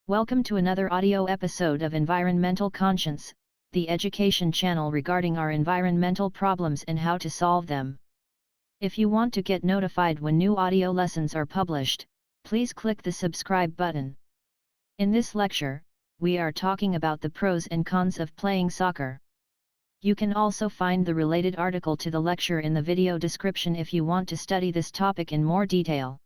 Welcome to another audio episode of Environmental Conscience, the education channel regarding our environmental problems and how to solve them. If you want to get notified when new audio lessons are published, please click the subscribe button. In this lecture, we are talking about the pros and cons of playing soccer. You can also find the related article to the lecture in the video description if you want to study this topic in more detail.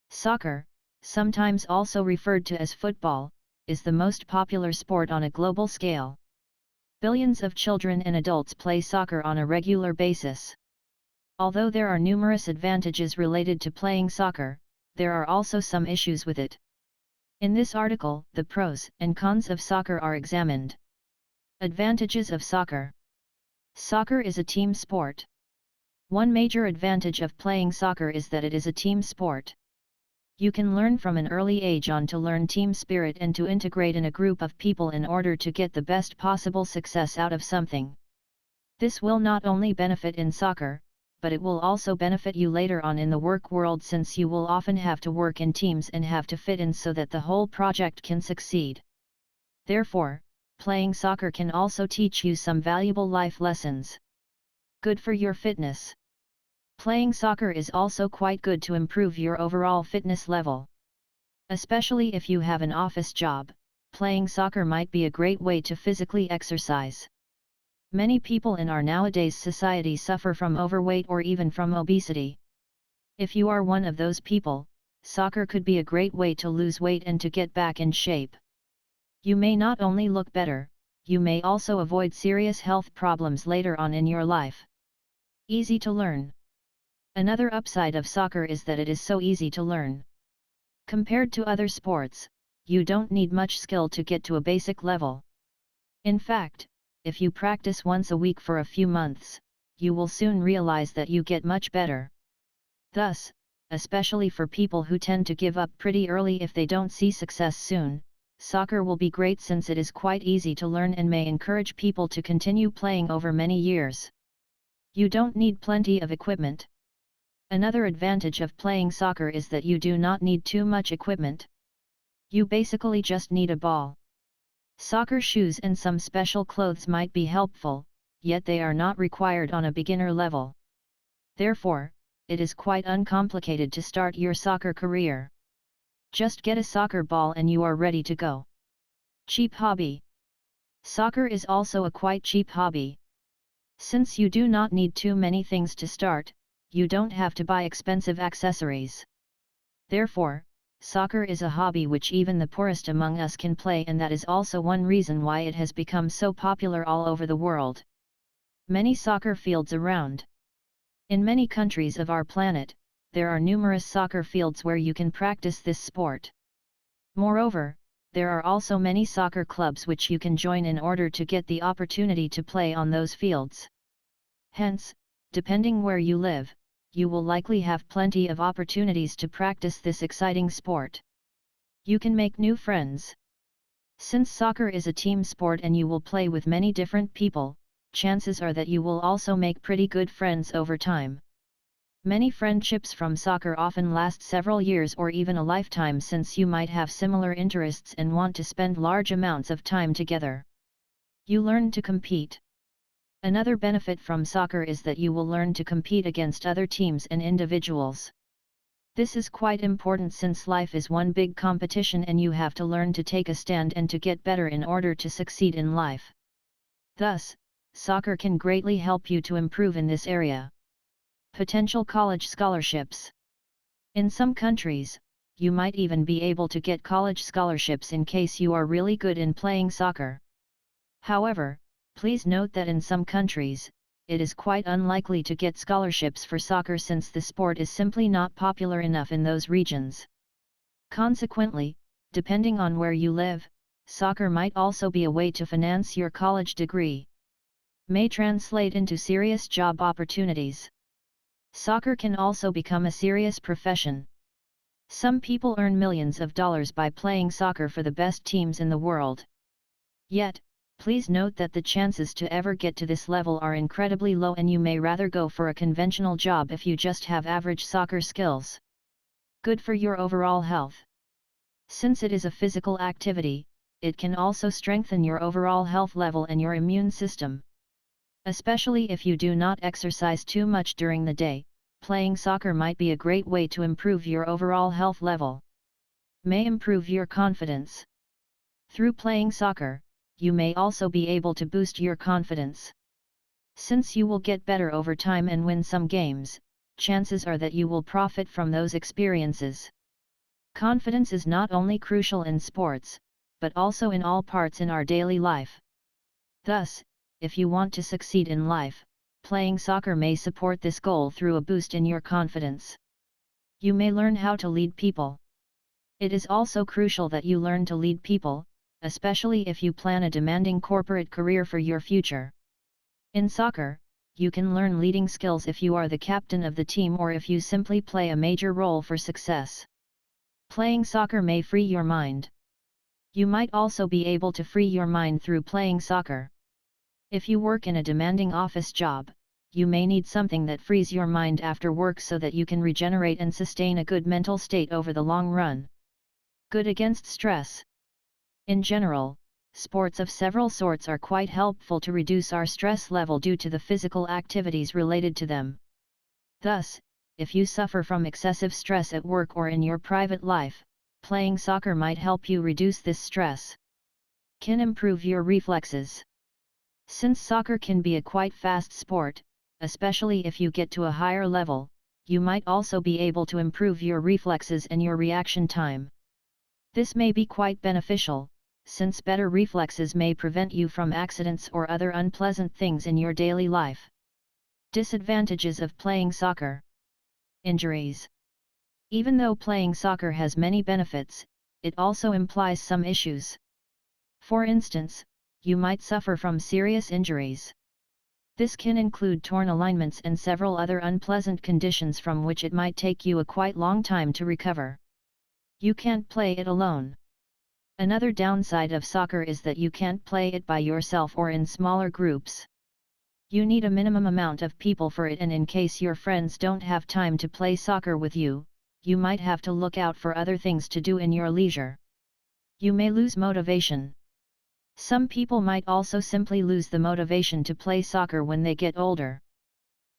Soccer, sometimes also referred to as football, is the most popular sport on a global scale. Billions of children and adults play soccer on a regular basis. Although there are numerous advantages related to playing soccer, there are also some issues with it. In this article, the pros and cons of soccer are examined. Advantages of soccer. Soccer is a team sport. One major advantage of playing soccer is that it is a team sport. You can learn from an early age on to learn team spirit and to integrate in a group of people in order to get the best possible success out of something. This will not only benefit in soccer, but it will also benefit you later on in the work world, since you will often have to work in teams and have to fit in so that the whole project can succeed. Therefore, playing soccer can also teach you some valuable life lessons. Good for your fitness. Playing soccer is also quite good to improve your overall fitness level. Especially if you have an office job, playing soccer might be a great way to physically exercise. Many people in our nowadays society suffer from overweight or even from obesity. If you are one of those people, soccer could be a great way to lose weight and to get back in shape. You may not only look better, you may also avoid serious health problems later on in your life. Easy to learn. Another upside of soccer is that it is so easy to learn. Compared to other sports, you don't need much skill to get to a basic level. In fact, if you practice once a week for a few months, you will soon realize that you get much better. Thus, especially for people who tend to give up pretty early if they don't see success soon, soccer will be great since it is quite easy to learn and may encourage people to continue playing over many years. You don't need plenty of equipment. Another advantage of playing soccer is that you do not need too much equipment. You basically just need a ball. Soccer shoes and some special clothes might be helpful, yet they are not required on a beginner level. Therefore, it is quite uncomplicated to start your soccer career. Just get a soccer ball and you are ready to go. Cheap hobby. Soccer is also a quite cheap hobby. Since you do not need too many things to start, you don't have to buy expensive accessories. Therefore, soccer is a hobby which even the poorest among us can play, and that is also one reason why it has become so popular all over the world. Many soccer fields around. In many countries of our planet, there are numerous soccer fields where you can practice this sport. Moreover, there are also many soccer clubs which you can join in order to get the opportunity to play on those fields. Hence, depending where you live, you will likely have plenty of opportunities to practice this exciting sport. You can make new friends. Since soccer is a team sport and you will play with many different people, chances are that you will also make pretty good friends over time. Many friendships from soccer often last several years or even a lifetime, since you might have similar interests and want to spend large amounts of time together. You learn to compete. Another benefit from soccer is that you will learn to compete against other teams and individuals. This is quite important since life is one big competition and you have to learn to take a stand and to get better in order to succeed in life. Thus, soccer can greatly help you to improve in this area. Potential college scholarships. In some countries, you might even be able to get college scholarships in case you are really good in playing soccer. However, please note that in some countries, it is quite unlikely to get scholarships for soccer since the sport is simply not popular enough in those regions. Consequently, depending on where you live, soccer might also be a way to finance your college degree. May translate into serious job opportunities. Soccer can also become a serious profession. Some people earn millions of dollars by playing soccer for the best teams in the world. Yet, please note that the chances to ever get to this level are incredibly low, and you may rather go for a conventional job if you just have average soccer skills. Good for your overall health. Since it is a physical activity, it can also strengthen your overall health level and your immune system. Especially if you do not exercise too much during the day, playing soccer might be a great way to improve your overall health level. May improve your confidence. Through playing soccer, you may also be able to boost your confidence. Since you will get better over time and win some games, chances are that you will profit from those experiences. Confidence is not only crucial in sports, but also in all parts in our daily life. Thus, if you want to succeed in life, playing soccer may support this goal through a boost in your confidence. You may learn how to lead people. It is also crucial that you learn to lead people, especially if you plan a demanding corporate career for your future. In soccer, you can learn leading skills if you are the captain of the team or if you simply play a major role for success. Playing soccer may free your mind. You might also be able to free your mind through playing soccer. If you work in a demanding office job, you may need something that frees your mind after work so that you can regenerate and sustain a good mental state over the long run. Good against stress. In general, sports of several sorts are quite helpful to reduce our stress level due to the physical activities related to them. Thus, if you suffer from excessive stress at work or in your private life, playing soccer might help you reduce this stress. Can improve your reflexes. Since soccer can be a quite fast sport, especially if you get to a higher level, you might also be able to improve your reflexes and your reaction time. This may be quite beneficial, since better reflexes may prevent you from accidents or other unpleasant things in your daily life. Disadvantages of playing soccer. Injuries. Even though playing soccer has many benefits, it also implies some issues. For instance, you might suffer from serious injuries. This can include torn alignments and several other unpleasant conditions from which it might take you a quite long time to recover. You can't play it alone. Another downside of soccer is that you can't play it by yourself or in smaller groups. You need a minimum amount of people for it, and in case your friends don't have time to play soccer with you, you might have to look out for other things to do in your leisure. You may lose motivation. Some people might also simply lose the motivation to play soccer when they get older.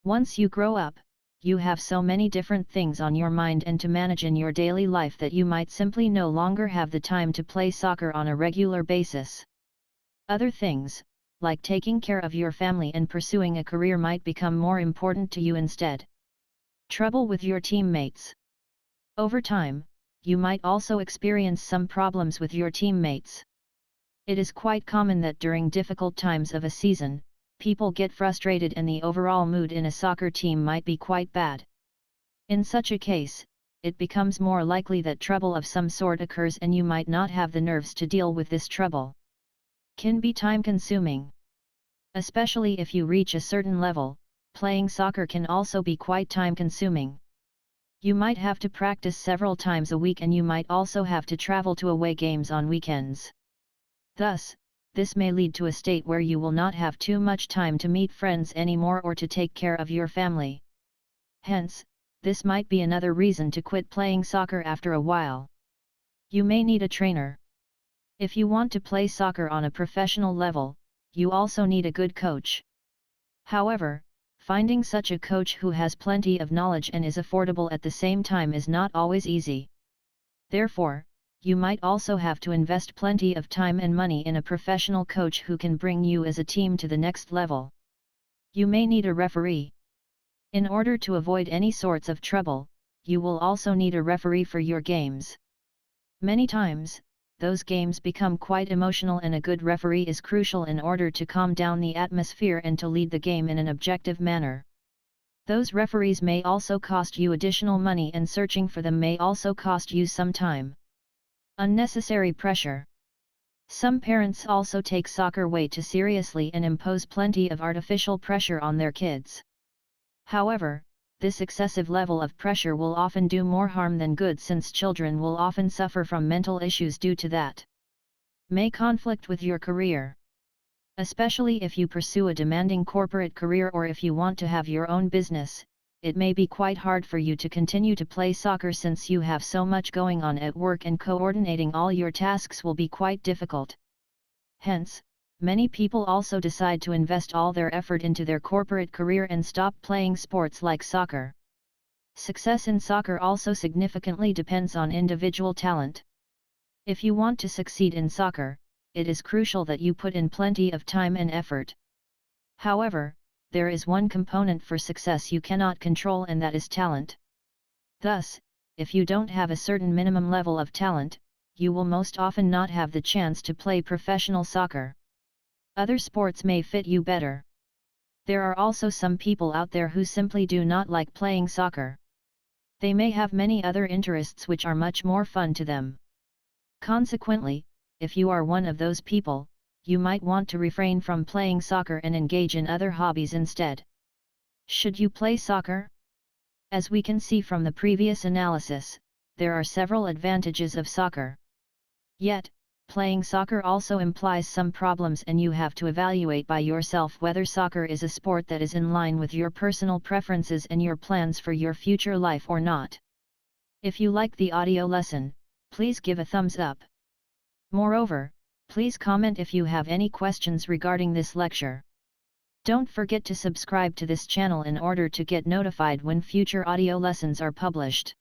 Once you grow up, you have so many different things on your mind and to manage in your daily life that you might simply no longer have the time to play soccer on a regular basis. Other things, like taking care of your family and pursuing a career, might become more important to you instead. Trouble with your teammates. Over time, you might also experience some problems with your teammates. It is quite common that during difficult times of a season, people get frustrated and the overall mood in a soccer team might be quite bad. In such a case, it becomes more likely that trouble of some sort occurs and you might not have the nerves to deal with this trouble. Can be time-consuming. Especially if you reach a certain level, playing soccer can also be quite time-consuming. You might have to practice several times a week and you might also have to travel to away games on weekends. Thus, this may lead to a state where you will not have too much time to meet friends anymore or to take care of your family. Hence, this might be another reason to quit playing soccer after a while. You may need a trainer. If you want to play soccer on a professional level, you also need a good coach. However, finding such a coach who has plenty of knowledge and is affordable at the same time is not always easy. Therefore, you might also have to invest plenty of time and money in a professional coach who can bring you as a team to the next level. You may need a referee. In order to avoid any sorts of trouble, you will also need a referee for your games. Many times, those games become quite emotional and a good referee is crucial in order to calm down the atmosphere and to lead the game in an objective manner. Those referees may also cost you additional money and searching for them may also cost you some time. Unnecessary pressure. Some parents also take soccer way too seriously and impose plenty of artificial pressure on their kids. However, this excessive level of pressure will often do more harm than good since children will often suffer from mental issues due to that. May conflict with your career. Especially if you pursue a demanding corporate career or if you want to have your own business, it may be quite hard for you to continue to play soccer since you have so much going on at work and coordinating all your tasks will be quite difficult. Hence, many people also decide to invest all their effort into their corporate career and stop playing sports like soccer. Success in soccer also significantly depends on individual talent. If you want to succeed in soccer, it is crucial that you put in plenty of time and effort. However, there is one component for success you cannot control, and that is talent. Thus, if you don't have a certain minimum level of talent, you will most often not have the chance to play professional soccer. Other sports may fit you better. There are also some people out there who simply do not like playing soccer. They may have many other interests which are much more fun to them. Consequently, if you are one of those people, you might want to refrain from playing soccer and engage in other hobbies instead. Should you play soccer? As we can see from the previous analysis, there are several advantages of soccer. Yet, playing soccer also implies some problems, and you have to evaluate by yourself whether soccer is a sport that is in line with your personal preferences and your plans for your future life or not. If you like the audio lesson, please give a thumbs up. Moreover, please comment if you have any questions regarding this lecture. Don't forget to subscribe to this channel in order to get notified when future audio lessons are published.